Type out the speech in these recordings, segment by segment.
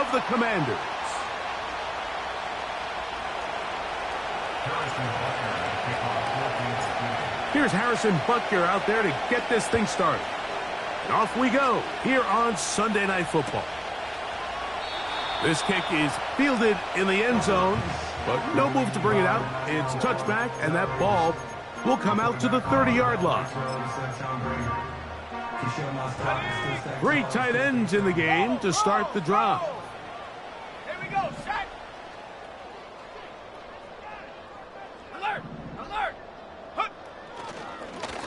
of the Commanders. Here's Harrison Butker out there to get this thing started. And off we go here on Sunday Night Football. This kick is fielded in the end zone, but no move to bring it out. It's touchback, and that ball will come out to the 30-yard line. 3 tight ends in the game to start the drive. Here we go, set. Alert, alert.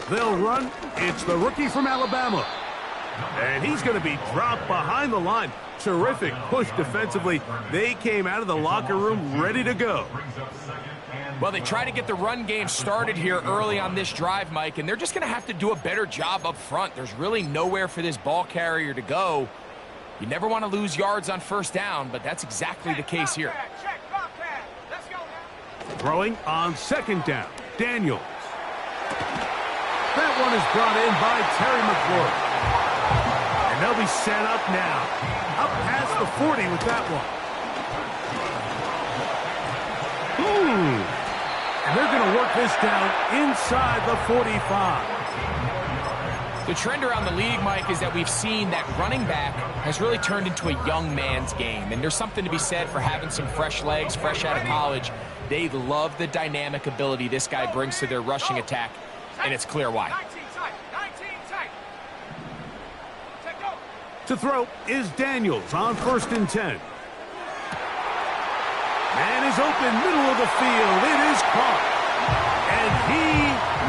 They'll run. It's the rookie from Alabama. And he's going to be dropped behind the line. Terrific push defensively. They came out of the locker room ready to go. Well, they try to get the run game started here early on this drive, Mike, and they're just going to have to do a better job up front. There's really nowhere for this ball carrier to go. You never want to lose yards on first down, but that's exactly the case here. Let's go now. Throwing on second down, Daniels. That one is brought in by Terry McLaurin. And they'll be set up now. Up past the 40 with that one. And they're going to work this down inside the 45. The trend around the league, Mike, is that we've seen that running back has really turned into a young man's game. And there's something to be said for having some fresh legs, fresh out of college. They love the dynamic ability this guy brings to their rushing attack, and it's clear why. 19 tight. To throw is Daniels on 1st and 10. Man is open, middle of the field. It is caught. And he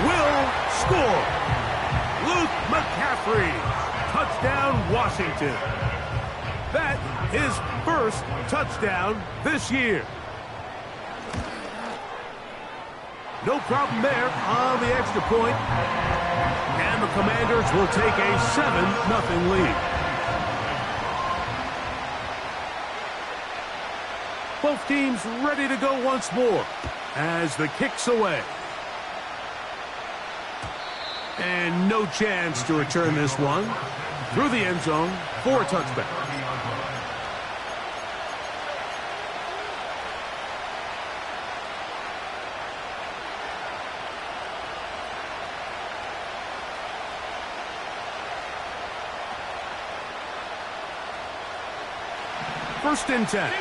will score. Luke McCaffrey. Touchdown, Washington. That his first touchdown this year. No problem there on the extra point. And the Commanders will take a 7-0 lead. Both teams ready to go once more as the kick's away. And no chance to return this one through the end zone for a touchback. First and 10.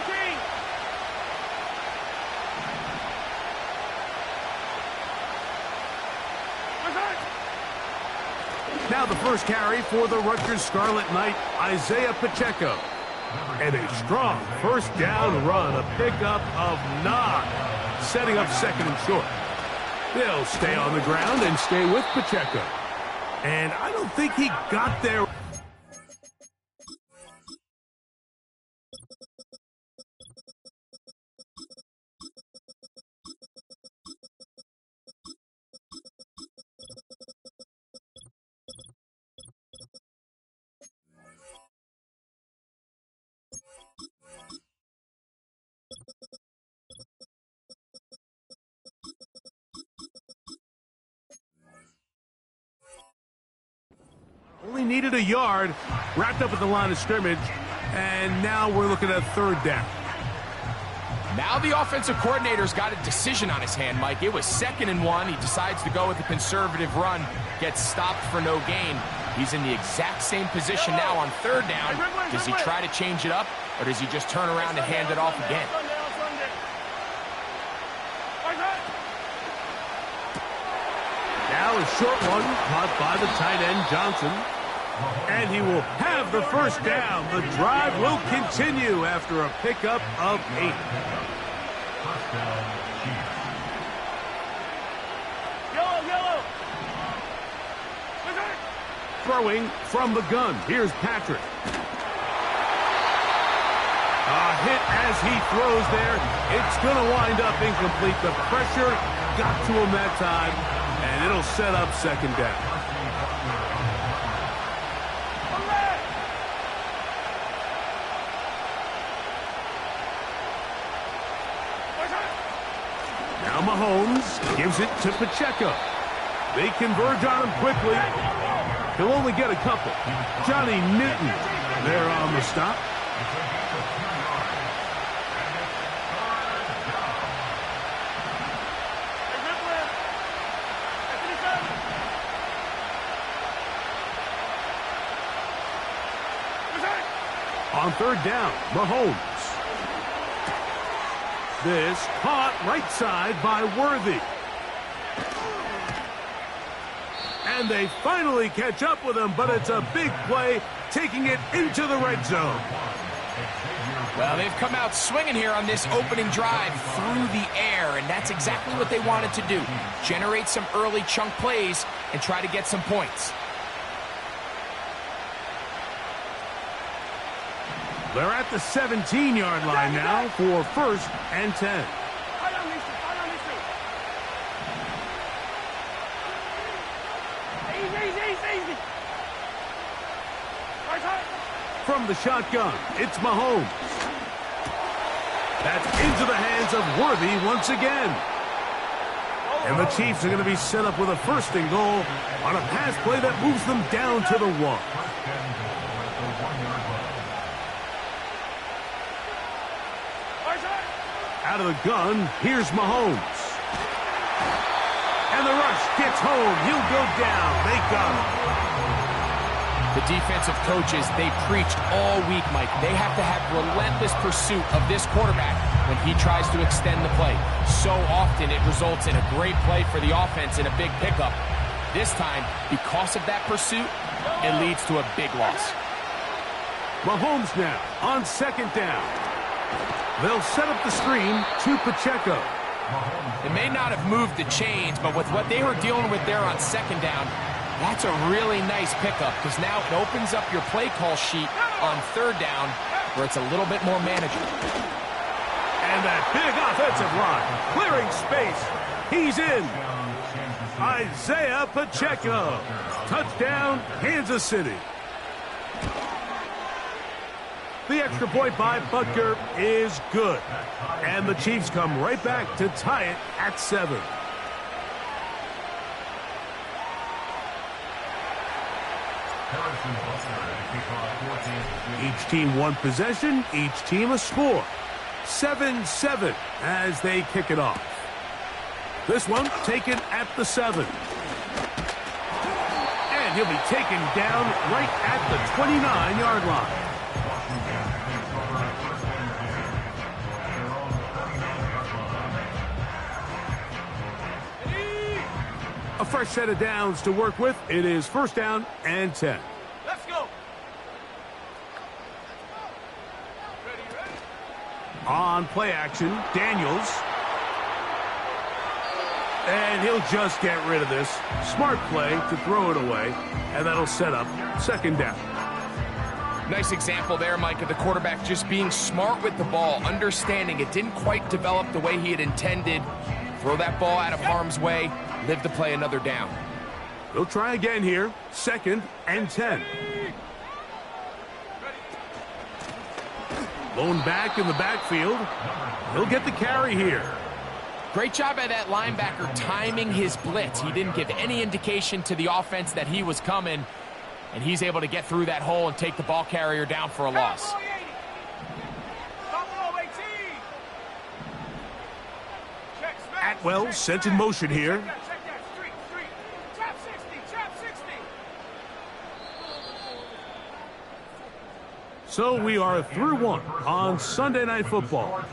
Now the first carry for the Rutgers Scarlet Knight, Isaiah Pacheco. And a strong first down run, a pickup of Ncaa, setting up second and short. They'll stay on the ground and stay with Pacheco. And I don't think he got there. Only needed a yard, wrapped up at the line of scrimmage, and now we're looking at 3rd down. Now the offensive coordinator's got a decision on his hand, Mike. It was 2nd and 1. He decides to go with the conservative run, gets stopped for no gain. He's in the exact same position now on 3rd down. Does he try to change it up, or does he just turn around and hand it off again? Now a short one caught by the tight end Johnson. And he will have the first down. The drive will continue after a pickup of 8. Throwing from the gun. Here's Patrick. A hit as he throws there. It's going to wind up incomplete. The pressure got to him that time, and it'll set up 2nd down. Now Mahomes gives it to Pacheco. They converge on him quickly. He'll only get a couple. Johnny Newton there on the stop. On third down, Mahomes. This caught right side by Worthy. And they finally catch up with him, but it's a big play, taking it into the red zone. Well, they've come out swinging here on this opening drive through the air, and that's exactly what they wanted to do. Generate some early chunk plays and try to get some points. They're at the 17-yard line now for 1st and 10. Easy. From the shotgun, it's Mahomes. That's into the hands of Worthy once again. And the Chiefs are going to be set up with a 1st and goal on a pass play that moves them down to the 1. Out of the gun, here's Mahomes. And the rush gets home. He'll go down. They got him. The defensive coaches, they preached all week, Mike. They have to have relentless pursuit of this quarterback when he tries to extend the play. So often it results in a great play for the offense and a big pickup. This time, because of that pursuit, it leads to a big loss. Mahomes now on 2nd down. They'll set up the screen to Pacheco. It may not have moved the chains, but with what they were dealing with there on 2nd down, that's a really nice pickup because now it opens up your play call sheet on 3rd down where it's a little bit more manageable. And that big offensive line clearing space. He's in. Isaiah Pacheco. Touchdown, Kansas City. The extra point by Butker is good. And the Chiefs come right back to tie it at 7. Each team one possession, each team a score. 7-7 as they kick it off. This one taken at the 7. And he'll be taken down right at the 29-yard line. A fresh set of downs to work with. It is 1st down and 10. Let's go. On play action, Daniels. And he'll just get rid of this. Smart play to throw it away. And that'll set up 2nd down. Nice example there, Mike, of the quarterback just being smart with the ball, understanding it didn't quite develop the way he had intended. Throw that ball out of harm's way, live to play another down. They'll try again here. 2nd and 10. Lone back in the backfield. He'll get the carry here. Great job by that linebacker timing his blitz. He didn't give any indication to the offense that he was coming, and he's able to get through that hole and take the ball carrier down for a loss. Atwell sent in motion here. So we are through 1 on Sunday Night Football.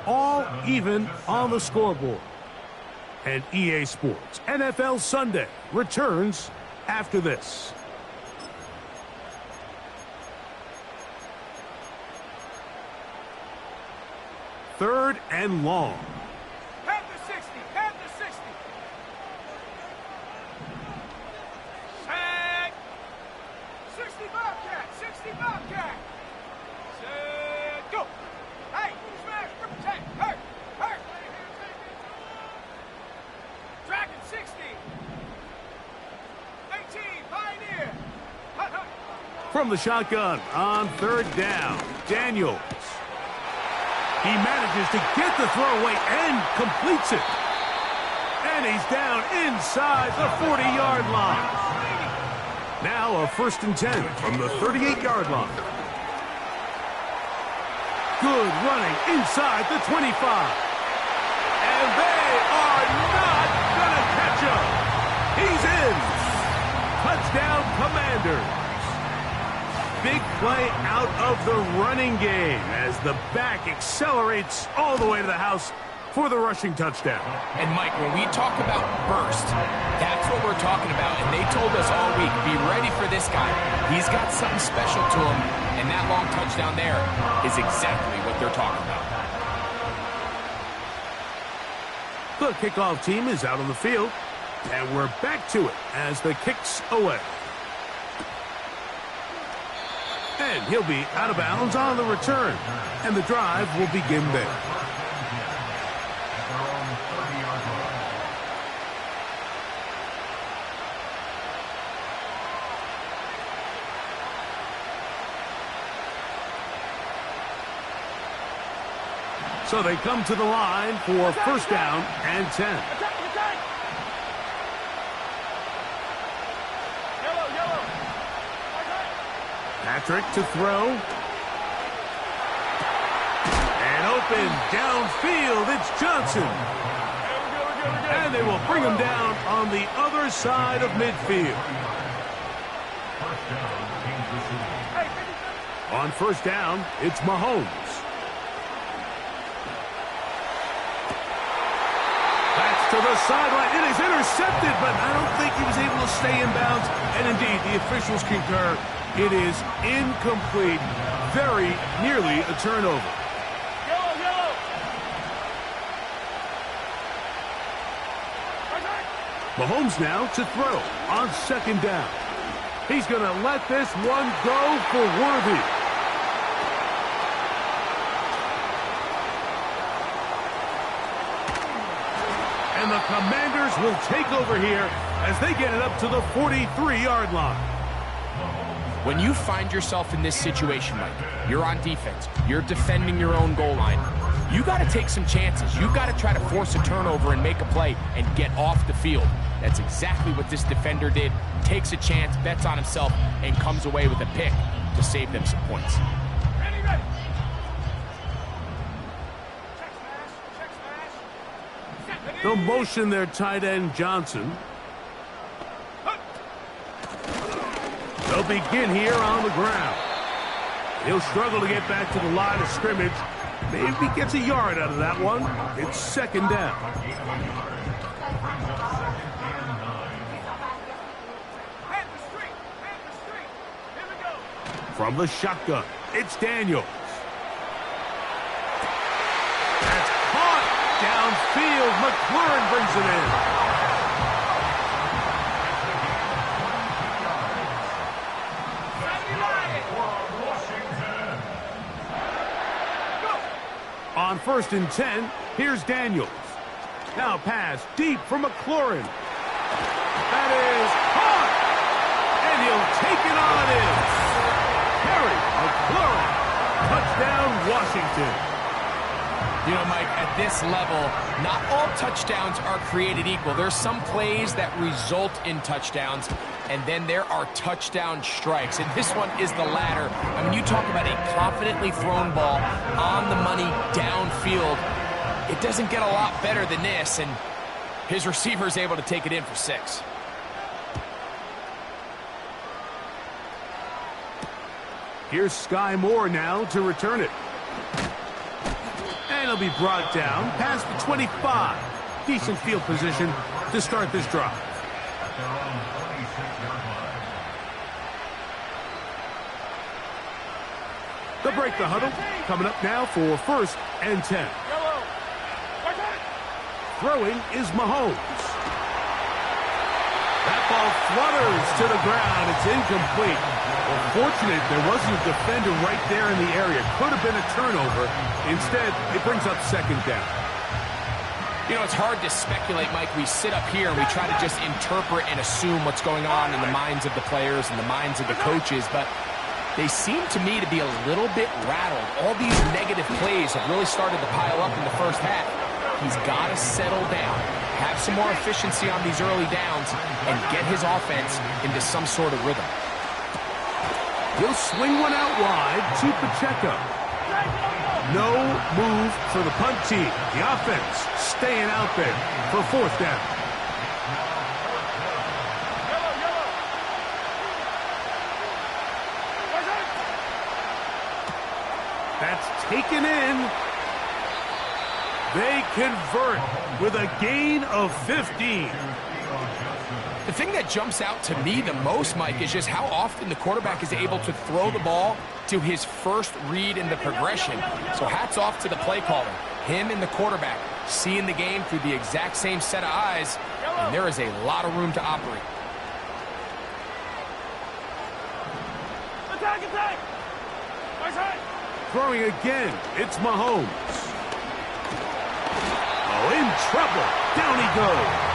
All even on the scoreboard. And EA Sports NFL Sunday returns after this. Third and long. Head to 60. Head to 60. Sack. 60 Bobcat. 60 Bobcat. Set. Go. Hey, smash. Protect. Hurt. Hurt. Dragon 60. 18. Pioneer. Hut, hut. From the shotgun on 3rd down, Daniels. He manages to get the throw away and completes it. And he's down inside the 40-yard line. Now a 1st and 10 from the 38-yard line. Good running inside the 25. And they are not going to catch him. He's in. Touchdown, Commanders. big play out of the running game as the back accelerates all the way to the house for the rushing touchdown. And Mike, when we talk about burst, that's what we're talking about. And they told us all week, be ready for this guy. He's got something special to him, and that long touchdown there is exactly what they're talking about. The kickoff team is out on the field, and we're back to it as the kick's away. And he'll be out of bounds on the return, and the drive will begin there. So they come to the line for first down and 10. Patrick to throw. And open downfield, it's Johnson. And they will bring him down on the other side of midfield. On first down, it's Mahomes. To the sideline. It is intercepted, but I don't think he was able to stay in bounds. And indeed, the officials concur. It is incomplete. Very nearly a turnover. Mahomes now to throw on second down. He's going to let this one go for Worthy. And the Commanders will take over here as they get it up to the 43-yard line. When you find yourself in this situation, Mike, you're on defense, you're defending your own goal line, you got to take some chances. You got to try to force a turnover and make a play and get off the field. That's exactly what this defender did. Takes a chance, bets on himself, and comes away with a pick to save them some points. Ready. They'll motion their tight end, Johnson. They'll begin here on the ground. He'll struggle to get back to the line of scrimmage. Maybe gets a yard out of that one. It's second down. From the shotgun, it's Daniels. That's caught downfield. McLaurin brings it in. On 1st and 10, here's Daniels. Now pass deep for McLaurin. That is caught. And he'll take it on in. Harry McLaurin. Touchdown, Washington. You know, Mike, at this level, not all touchdowns are created equal. There's some plays that result in touchdowns, and then there are touchdown strikes. And this one is the latter. I mean, you talk about a confidently thrown ball on the money downfield. It doesn't get a lot better than this, and his receiver is able to take it in for 6. Here's Sky Moore now to return it. And he'll be brought down past the 25. Decent field position to start this drive. They'll break the huddle. Coming up now for 1st and 10. Throwing is Mahomes. That ball flutters to the ground. It's incomplete. Well, fortunate there wasn't a defender right there in the area. Could have been a turnover. Instead, it brings up second down. You know, it's hard to speculate, Mike. We sit up here and we try to just interpret and assume what's going on in the minds of the players and the minds of the coaches, but they seem to me to be a little bit rattled. All these negative plays have really started to pile up in the first half. He's got to settle down, have some more efficiency on these early downs, and get his offense into some sort of rhythm. He'll swing one out wide to Pacheco. No move for the punt team. The offense staying out there for 4th down. That's taken in. They convert with a gain of 15. The thing that jumps out to me the most, Mike, is just how often the quarterback is able to throw the ball to his first read in the progression. So hats off to the play caller. Him and the quarterback seeing the game through the exact same set of eyes, and there is a lot of room to operate. Attack, attack! Nice hit! Throwing again, it's Mahomes. Oh, in trouble. Down he goes.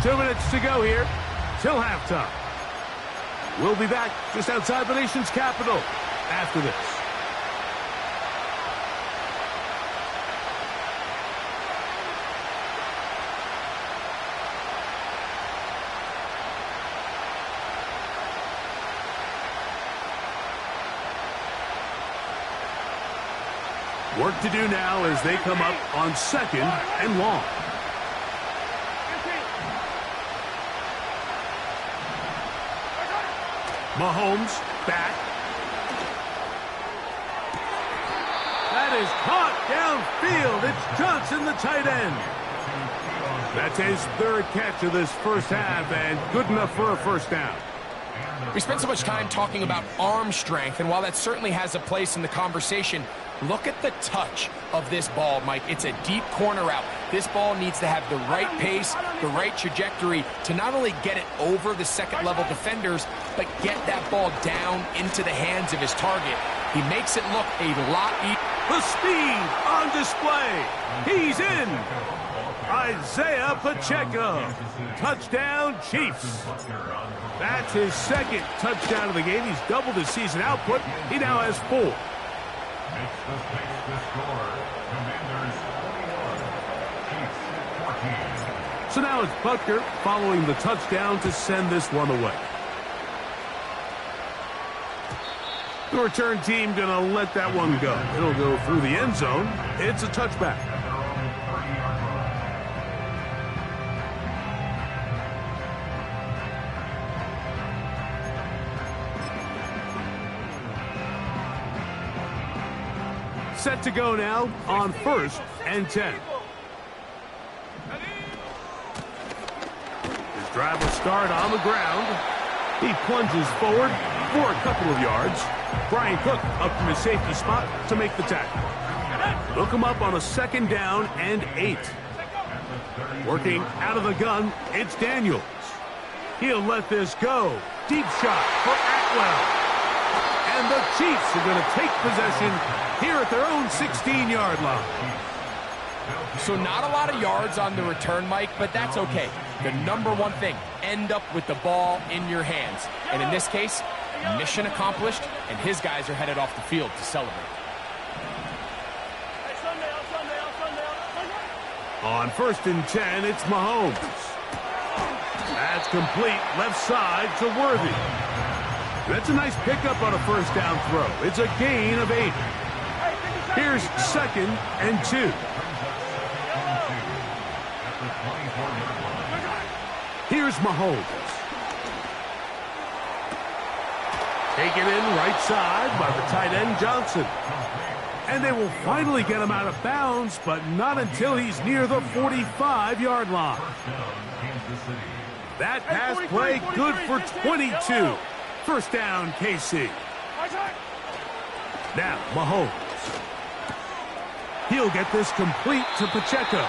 Two minutes to go here till halftime. We'll be back just outside the nation's capital after this. Work to do now as they come up on 2nd and long. Mahomes back. That is caught downfield. It's Johnson, the tight end. That's his 3rd catch of this first half, and good enough for a first down. We spent so much time talking about arm strength, and while that certainly has a place in the conversation, look at the touch of this ball, Mike. It's a deep corner route. This ball needs to have the right pace, the right trajectory to not only get it over the second-level defenders, but get that ball down into the hands of his target. He makes it look a lot easier. The speed on display. He's in. Isaiah Pacheco. Touchdown, Chiefs. That's his 2nd touchdown of the game. He's doubled his season output. He now has 4. Makes the score. Commanders 41, Chiefs 14. So now it's Butker following the touchdown to send this one away. The return team going to let that one go. It'll go through the end zone. It's a touchback. Set to go now on 1st and 10. His drive will start on the ground. He plunges forward for a couple of yards. Brian Cook up from his safety spot to make the tackle. They'll come up on a 2nd down and 8. Working out of the gun, it's Daniels. He'll let this go. Deep shot for Atwell. And the Chiefs are going to take possession here at their own 16-yard line. So not a lot of yards on the return, Mike, but that's okay. The number one thing, end up with the ball in your hands. And in this case, mission accomplished, and his guys are headed off the field to celebrate. On 1st and 10, it's Mahomes. That's complete left side to Worthy. That's a nice pickup on a first down throw. It's a gain of 8. Here's 2nd and 2. Here's Mahomes. Taken in right side by the tight end Johnson. And they will finally get him out of bounds, but not until he's near the 45-yard line. That pass play good for 22. First down, KC. Now, Mahomes. He'll get this complete to Pacheco.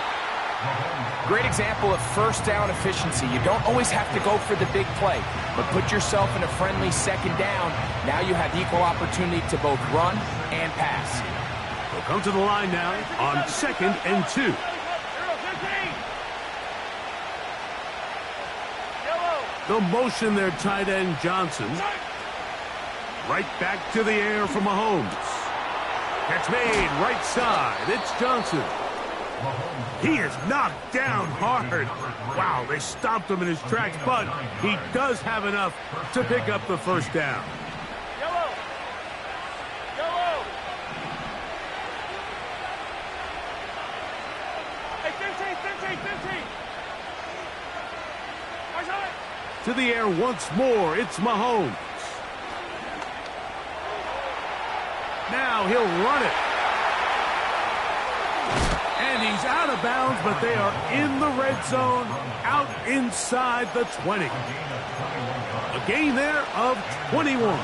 Great example of first down efficiency. You don't always have to go for the big play, but put yourself in a friendly 2nd down. Now you have equal opportunity to both run and pass. They'll come to the line now on 2nd and 2. They'll motion their tight end Johnson. Right back to the air for Mahomes. Catch made right side. It's Johnson. He is knocked down hard. Wow, they stopped him in his tracks, but he does have enough to pick up the first down. Yellow. Yellow. Hey, 15, 15. To the air once more, it's Mahomes. Now he'll run it. And he's out of bounds, but they are in the red zone, out inside the 20. A gain there of 21.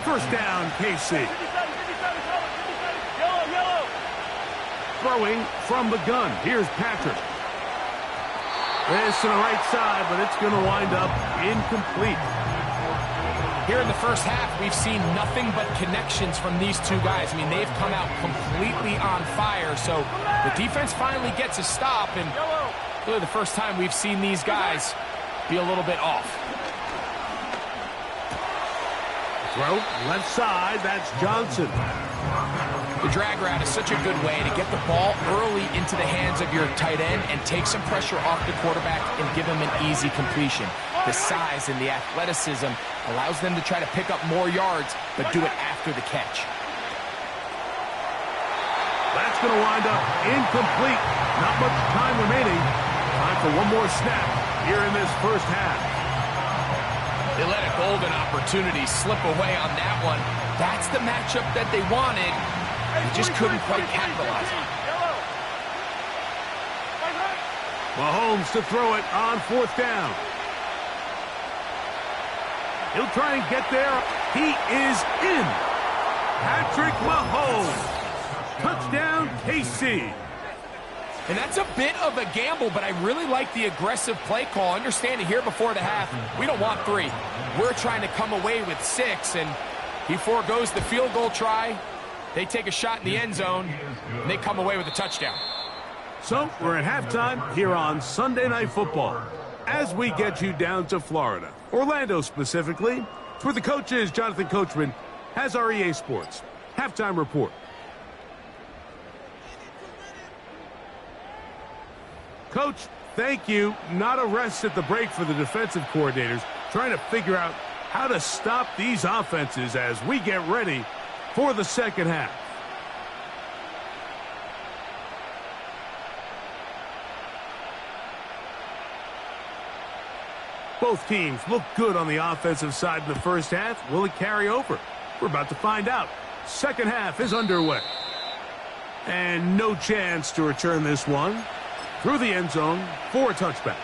First down, KC. Throwing from the gun. Here's Patrick. This to the right side, but it's going to wind up incomplete. Here in the first half, we've seen nothing but connections from these two guys. I mean, they've come out completely on fire. So the defense finally gets a stop, and really the first time we've seen these guys be a little bit off. Throw left side, that's Johnson. The drag route is such a good way to get the ball early into the hands of your tight end and take some pressure off the quarterback and give him an easy completion. The size and the athleticism allows them to try to pick up more yards, but do it after the catch. That's going to wind up incomplete. Not much time remaining. Time for one more snap here in this first half. They let a golden opportunity slip away on that one. That's the matchup that they wanted. They just couldn't quite capitalize on it. Mahomes to throw it on fourth down. He'll try and get there. He is in. Patrick Mahomes. Touchdown, KC. And that's a bit of a gamble, but I really like the aggressive play call. Understanding here before the half, we don't want 3. We're trying to come away with 6, and he foregoes the field goal try. They take a shot in the end zone, and they come away with a touchdown. So we're at halftime here on Sunday Night Football. As we get you down to Florida, Orlando specifically, it's where the coach is. Jonathan Coachman has our EA Sports halftime report. Coach, thank you. Not a rest at the break for the defensive coordinators, trying to figure out how to stop these offenses as we get ready for the second half. Both teams look good on the offensive side in the first half. Will it carry over? We're about to find out. Second half is underway. And no chance to return this one. Through the end zone for a touchback.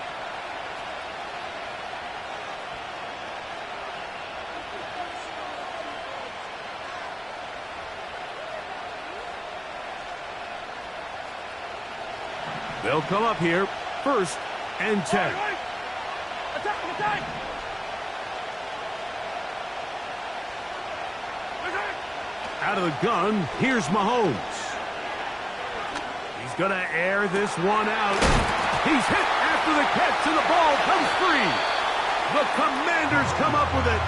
They'll come up here, 1st and 10. Out of the gun, here's Mahomes. He's going to air this one out. He's hit after the catch, and the ball comes free. The Commanders come up with it.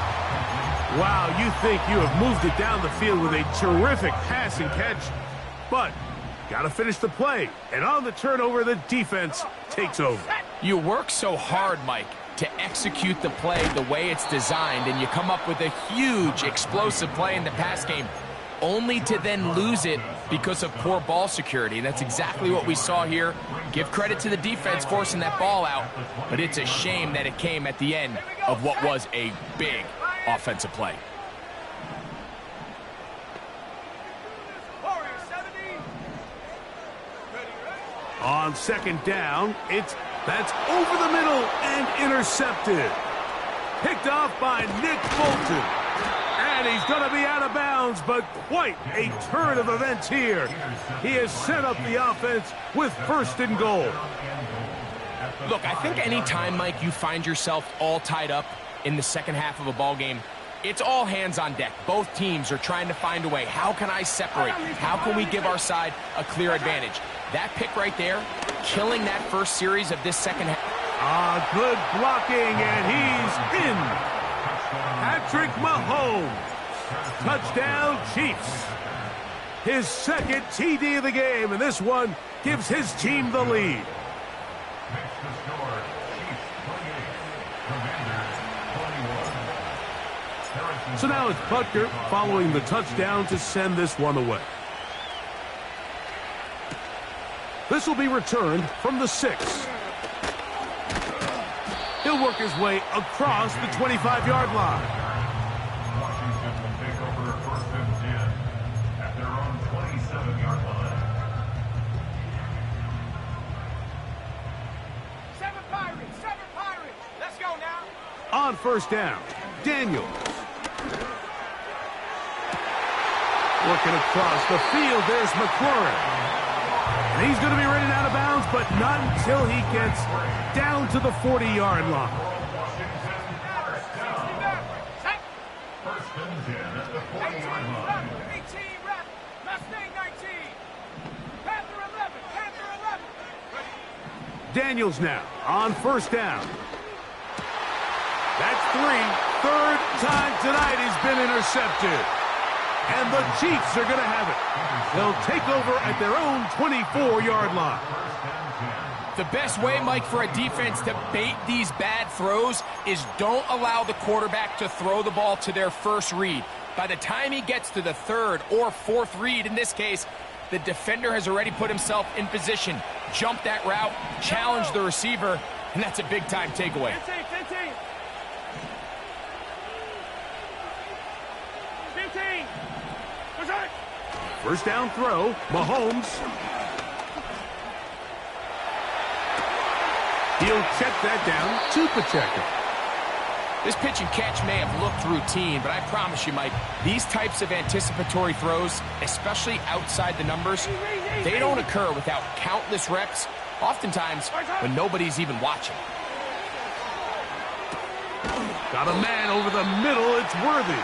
Wow, you think you have moved it down the field with a terrific pass and catch, but got to finish the play. And on the turnover, the defense takes over. You work so hard, Mike, to execute the play the way it's designed, and you come up with a huge explosive play in the pass game, only to then lose it because of poor ball security. And that's exactly what we saw here. Give credit to the defense forcing that ball out, but it's a shame that it came at the end of what was a big offensive play. On second down, that's over the middle and intercepted. Picked off by Nick Bolton. And he's going to be out of bounds, but quite a turn of events here. He has set up the offense with 1st and goal. Look, I think any time, Mike, you find yourself all tied up in the second half of a ball game, it's all hands on deck. Both teams are trying to find a way. How can I separate? How can we give our side a clear advantage? That pick right there, killing that first series of this second half. Good blocking, and he's in. Patrick Mahomes. Touchdown, Chiefs. His 2nd TD of the game, and this one gives his team the lead. So now it's Butker following the touchdown to send this one away. This will be returned from the 6. He'll He'll work his way across the 25-yard line. Washington will take over 1st and 10 at their own 27-yard line. 7 Pirates! 7 Pirates! Let's go now! On 1st down, Daniels. Working across the field, there's McLaurin. And he's going to be running out of bounds, but not until he gets down to the 40-yard line. First and 10 at the 40-yard line. 18 rep! Mustang 19! Panther 11! Panther 11! Daniels now on 1st down. That's 3. Third time tonight he's been intercepted. And the Chiefs are going to have it. They'll take over at their own 24-yard line. The best way, Mike, for a defense to bait these bad throws is don't allow the quarterback to throw the ball to their first read. By the time he gets to the 3rd or 4th read, in this case, the defender has already put himself in position, jumped that route, challenged the receiver, and that's a big-time takeaway. 15! 15! What's that? 1st down throw, Mahomes. He'll check that down to Pacheco. This pitch and catch may have looked routine, but I promise you, Mike, these types of anticipatory throws, especially outside the numbers, they don't occur without countless reps, oftentimes when nobody's even watching. Got a man over the middle, it's worthy.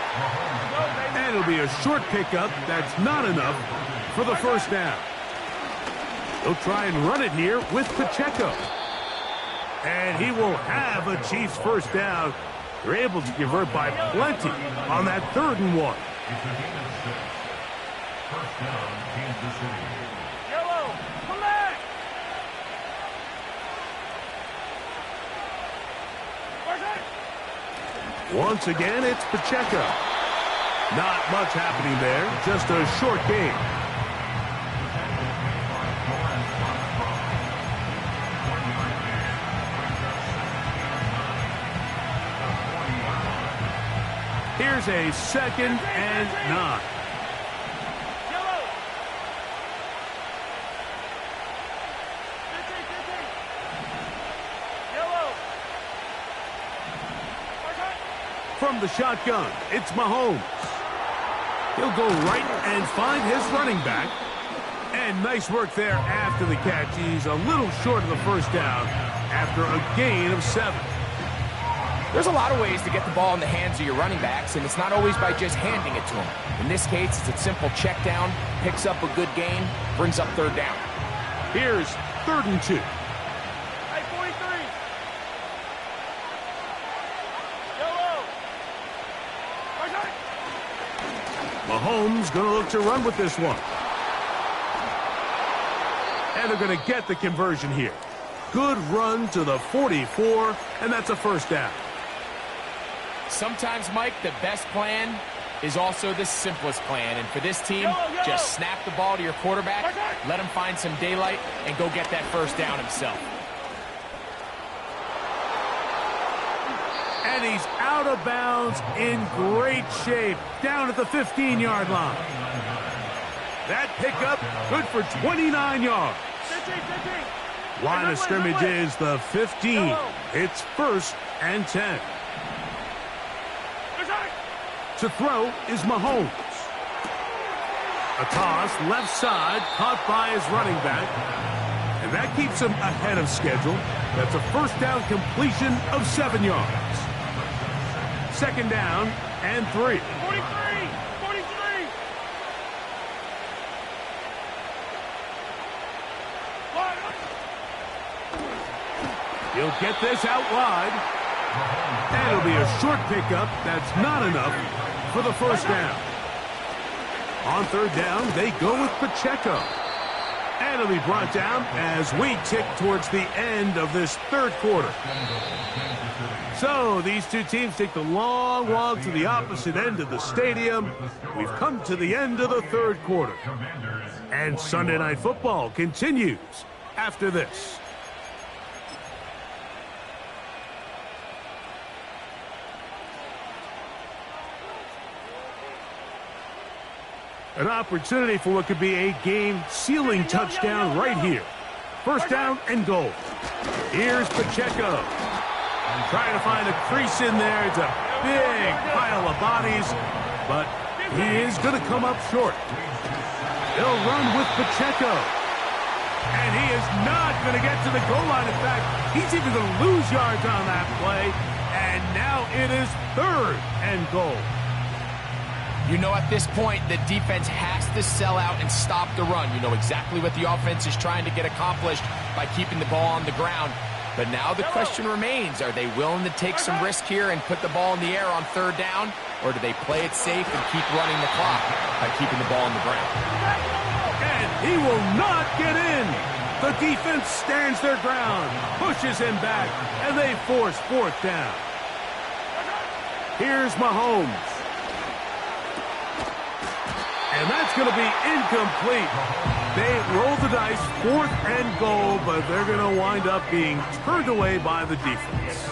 And it'll be a short pickup, that's not enough for the 1st down. He'll try and run it here with Pacheco. And he will have a Chiefs 1st down. They're able to convert by plenty on that 3rd and 1. It's a gain of 6. First down, Kansas City. Yellow! Collect! Where's that? Once again, it's Pacheco. Not much happening there, just a short game. Here's a 2nd and 9. Yellow! 15! Yellow! Where's that? From the shotgun, it's Mahomes. He'll go right and find his running back. And nice work there after the catch. He's a little short of the 1st down after a gain of 7. There's a lot of ways to get the ball in the hands of your running backs, and it's not always by just handing it to them. In this case, it's a simple check down, picks up a good gain, brings up 3rd down. Here's 3rd and 2. Hey, 43! Yellow! Where's that? Mahomes going to look to run with this one. And they're going to get the conversion here. Good run to the 44, and that's a 1st down. Sometimes, Mike, the best plan is also the simplest plan. And for this team, just snap the ball to your quarterback, let him find some daylight, and go get that 1st down himself. And he's out of bounds in great shape, down at the 15-yard line. That pickup, good for 29 yards. 15! Line of scrimmage is the 15. It's 1st and 10. To throw is Mahomes. A toss left side, caught by his running back. And that keeps him ahead of schedule. That's a 1st down completion of 7 yards. 2nd down and 3. 43! 43! He'll get this out wide. And it'll be a short pickup. That's not enough for the 1st down. On 3rd down, they go with Pacheco. And it'll be brought down as we tick towards the end of this 3rd quarter. So these two teams take the long walk to the opposite end of the stadium. We've come to the end of the 3rd quarter. And Sunday Night Football continues after this. An opportunity for what could be a game-sealing touchdown right here. First down and goal. Here's Pacheco. Trying to find a crease in there. It's a big pile of bodies, but he is going to come up short. They'll run with Pacheco. And he is not going to get to the goal line. In fact, he's even going to lose yards on that play. And now it is third and goal. You know, at this point, the defense has to sell out and stop the run. You know exactly what the offense is trying to get accomplished by keeping the ball on the ground. But now the question remains, are they willing to take some risk here and put the ball in the air on third down? Or do they play it safe and keep running the clock by keeping the ball on the ground? And he will not get in. The defense stands their ground, pushes him back, and they force fourth down. Here's Mahomes. And that's going to be incomplete. They roll the dice, fourth and goal, but they're going to wind up being turned away by the defense.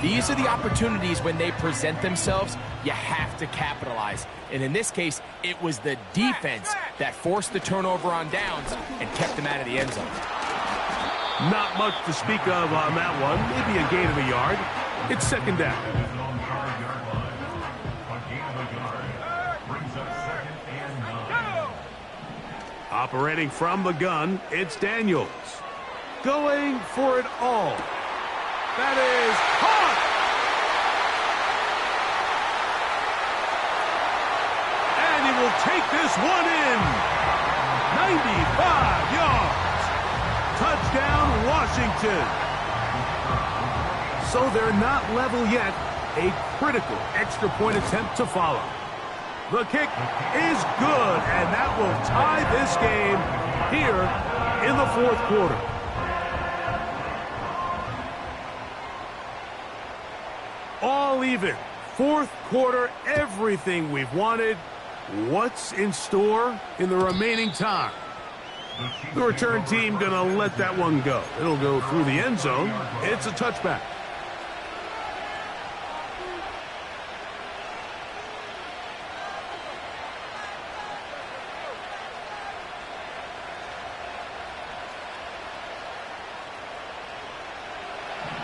These are the opportunities when they present themselves, you have to capitalize. And in this case, it was the defense that forced the turnover on downs and kept them out of the end zone. Not much to speak of on that one. Maybe a gain of a yard. It's second down. Operating from the gun, it's Daniels. Going for it all. That is caught! And he will take this one in. 95 yards. Touchdown, Washington. So they're not level yet. A critical extra point attempt to follow. The kick is good, and that will tie this game here in the fourth quarter. All even. Fourth quarter, everything we've wanted. What's in store in the remaining time? The return team going to let that one go. It'll go through the end zone. It's a touchback.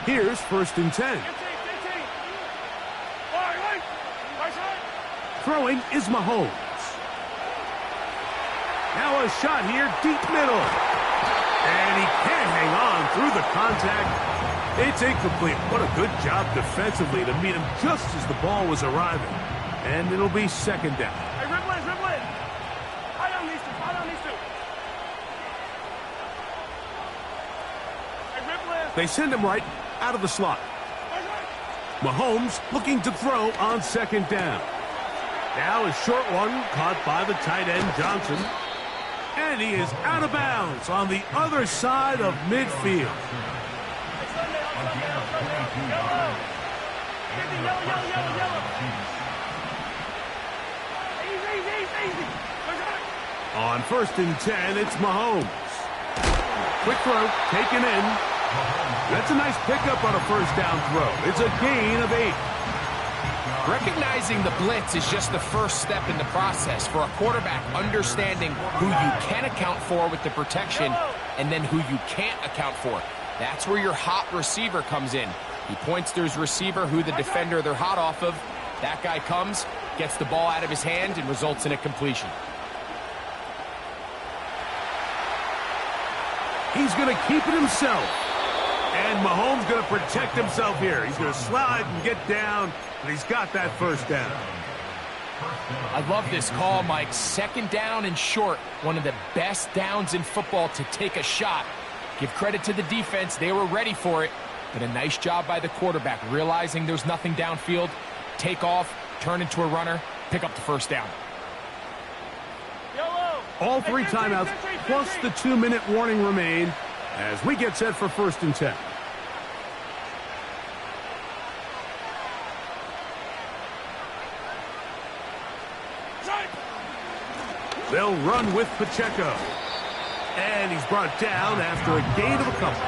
Here's first and 10. Throwing is Mahomes. Now a shot here, deep middle. And he can't hang on through the contact. It's incomplete. What a good job defensively to meet him just as the ball was arriving. And it'll be second down. Hey, rip it. I don't need to. Hey, rip it. They send him right out of the slot. Mahomes looking to throw on second down. Now a short one caught by the tight end Johnson. And he is out of bounds on the other side of midfield. On first and 10, it's Mahomes. Quick throw, taken in. That's a nice pickup on a first down throw. It's a gain of 8. Recognizing the blitz is just the first step in the process for a quarterback, understanding who you can account for with the protection and then who you can't account for. That's where your hot receiver comes in. He points to his receiver, who the defender they're hot off of. That guy comes, gets the ball out of his hand, and results in a completion. He's going to keep it himself. And Mahomes going to protect himself here. He's going to slide and get down, and he's got that first down. I love this call, Mike. Second down and short. One of the best downs in football to take a shot. Give credit to the defense. They were ready for it. But a nice job by the quarterback, realizing there's nothing downfield. Take off, turn into a runner, pick up the first down. All 3 timeouts plus the 2-minute warning remain as we get set for first and 10. They'll run with Pacheco. And he's brought down after a gain of a couple.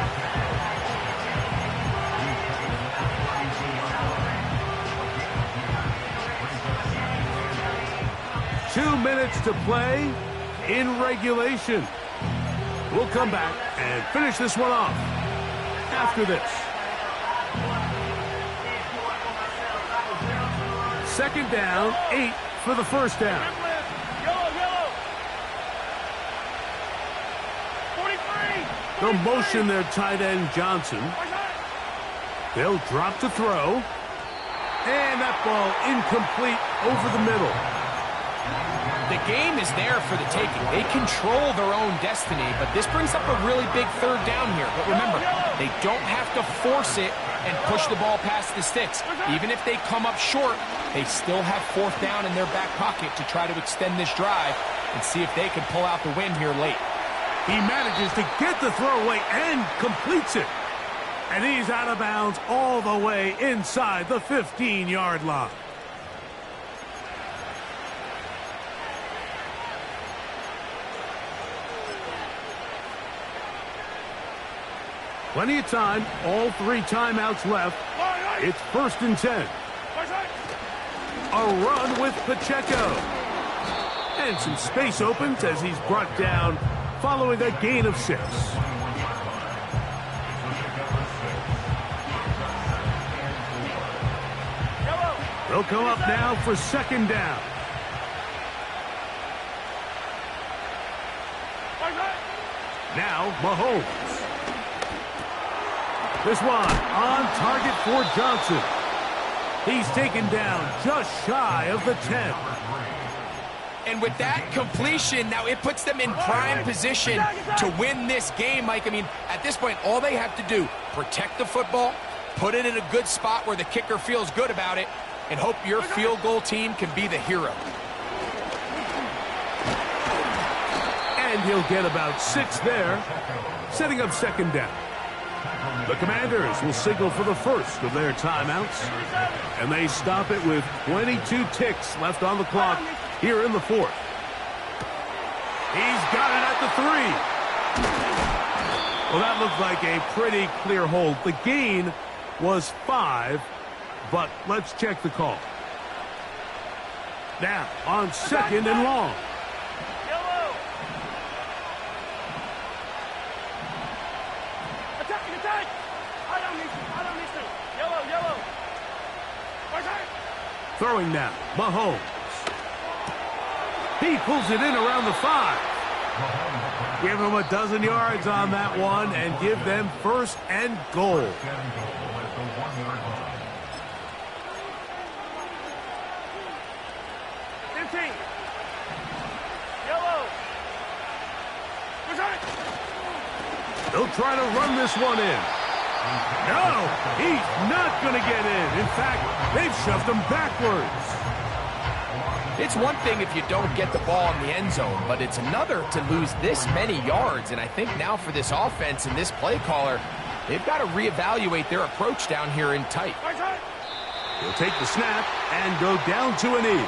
2 minutes to play in regulation. We'll come back and finish this one off after this. Second down, 8 for the first down. Yellow. 43. They'll motion their tight end Johnson. They'll drop to throw. And that ball incomplete over the middle. The game is there for the taking. They control their own destiny, but this brings up a really big third down here. But remember, they don't have to force it and push the ball past the sticks. Even if they come up short, they still have fourth down in their back pocket to try to extend this drive and see if they can pull out the win here late. He manages to get the throwaway and completes it. And he's out of bounds all the way inside the 15-yard line. Plenty of time, all 3 timeouts left. It's 1st and 10. A run with Pacheco. And some space opens as he's brought down following a gain of 6. They'll come up now for second down. Now Mahomes. This one on target for Johnson. He's taken down just shy of the 10. And with that completion, now it puts them in prime position to win this game, Mike. I mean, at this point, all they have to do, protect the football, put it in a good spot where the kicker feels good about it, and hope your field goal team can be the hero. And he'll get about 6 there, setting up second down. The Commanders will signal for the first of their timeouts, and they stop it with 22 ticks left on the clock here in the 4th. He's got it at the 3. Well, that looked like a pretty clear hold. The gain was 5, but let's check the call. Now, on second and long. Yellow. Attack. I don't need to. Yellow. Throwing now, Mahomes. He pulls it in around the 5. Give him a dozen yards on that one and give them first and goal. 15. Yellow. They'll try to run this one in. No, he's not going to get in. In fact, they've shoved him backwards. It's one thing if you don't get the ball in the end zone, but it's another to lose this many yards. And I think now for this offense and this play caller, they've got to reevaluate their approach down here in tight. He'll take the snap and go down to a knee.